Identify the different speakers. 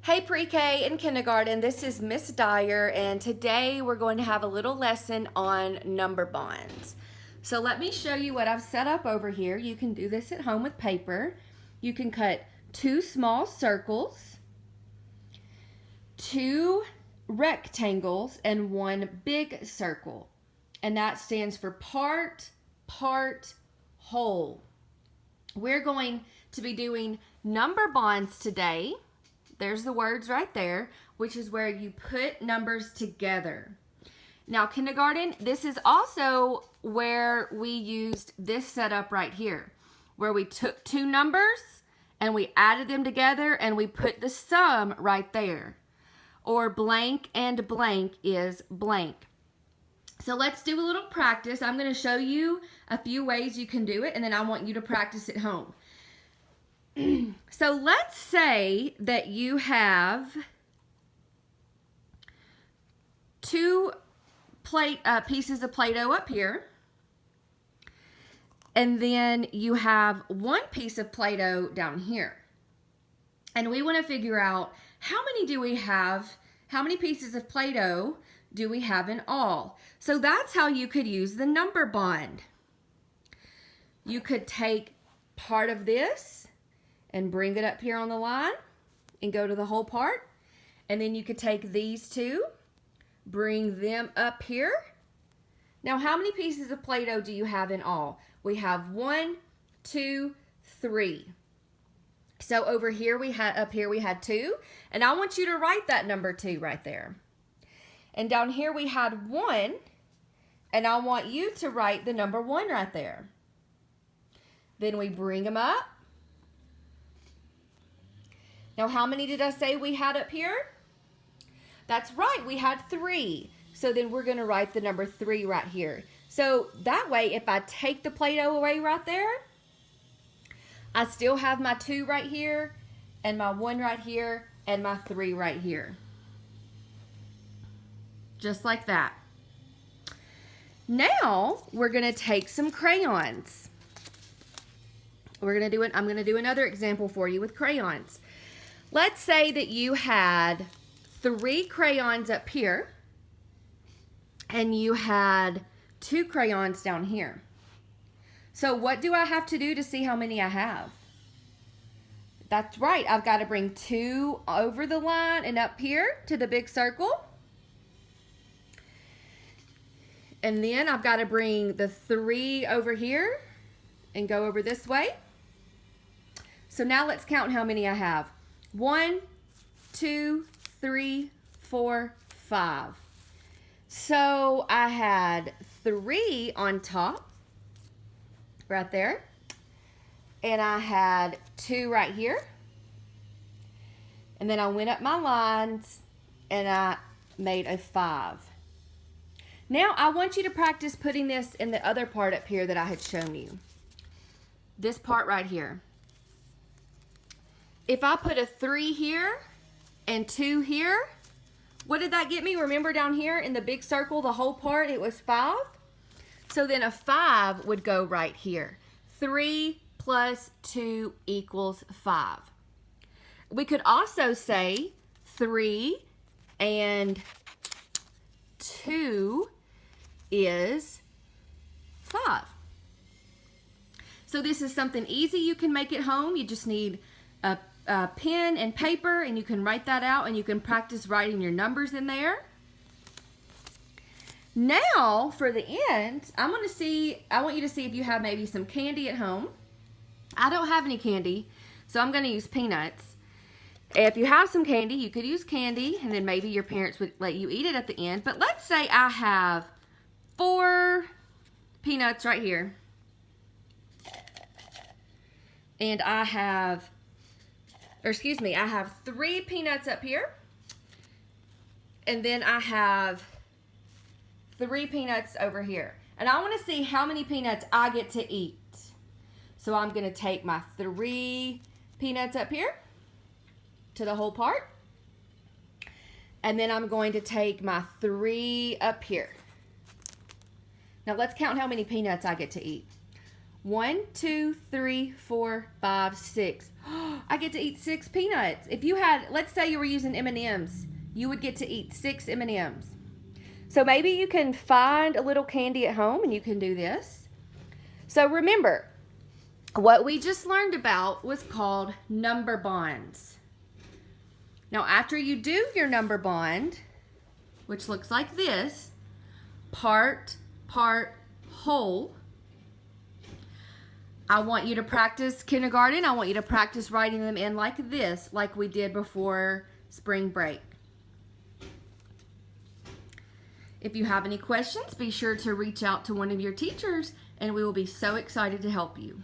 Speaker 1: Hey pre-K and kindergarten, this is Miss Dyer, and today we're going to have a little lesson on number bonds. So let me show you what I've set up over here. You can do this at home with paper. You can cut two small circles, two rectangles, and one big circle. And that stands for part, whole. We're going to be doing number bonds today. There's the words right there, which is where you put numbers together. Now, kindergarten, this is also where we used this setup right here, where we took two numbers and we added them together and we put the sum right there. Or blank and blank is blank. So let's do a little practice. I'm going to show you a few ways you can do it, and then I want you to practice at home. So let's say that you have two pieces of Play-Doh up here, and then you have one piece of Play-Doh down here. And we want to figure out how many pieces of Play-Doh do we have in all? So that's how you could use the number bond. You could take part of this and bring it up here on the line and go to the whole part. And then you could take these two, bring them up here. Now, how many pieces of Play-Doh do you have in all? We have 1, 2, 3. So over here up here we had 2, and I want you to write that number 2 right there. And down here we had 1, and I want you to write the number 1 right there. Then we bring them up. Now, how many did I say we had up here? That's right, we had 3. So then we're going to write the number 3 right here. So that way, if I take the Play-Doh away right there, I still have my 2 right here, and my 1 right here, and my 3 right here. Just like that. Now, we're going to take some crayons. I'm going to do another example for you with crayons. Let's say that you had 3 crayons up here and you had 2 crayons down here. So what do I have to do to see how many I have? That's right, I've got to bring 2 over the line and up here to the big circle. And then I've got to bring the 3 over here and go over this way. So now let's count how many I have. 1, 2, 3, 4, 5. So I had 3 on top, right there. And I had 2 right here. And then I went up my lines and I made a 5. Now I want you to practice putting this in the other part up here that I had shown you. This part right here. If I put a 3 here and 2 here, what did that get me? Remember down here in the big circle, the whole part, it was 5? So then a 5 would go right here. 3 plus 2 equals 5. We could also say 3 and 2 is 5. So this is something easy you can make at home. You just need a pen and paper, and you can write that out, and you can practice writing your numbers in there. Now, for the end, I want you to see if you have maybe some candy at home. I don't have any candy, so I'm going to use peanuts. If you have some candy, you could use candy, and then maybe your parents would let you eat it at the end. But let's say I have 4 peanuts right here, and I have 3 peanuts up here, and then I have 3 peanuts over here. And I want to see how many peanuts I get to eat. So I'm going to take my 3 peanuts up here to the whole part, and then I'm going to take my 3 up here. Now let's count how many peanuts I get to eat. 1, 2, 3, 4, 5, 6. I get to eat 6 peanuts. If you had, let's say you were using M&Ms, you would get to eat 6 M&Ms. So maybe you can find a little candy at home and you can do this. So remember, what we just learned about was called number bonds. Now after you do your number bond, which looks like this, part, whole, I want you to practice kindergarten. I want you to practice writing them in like this, like we did before spring break. If you have any questions, be sure to reach out to one of your teachers, and we will be so excited to help you.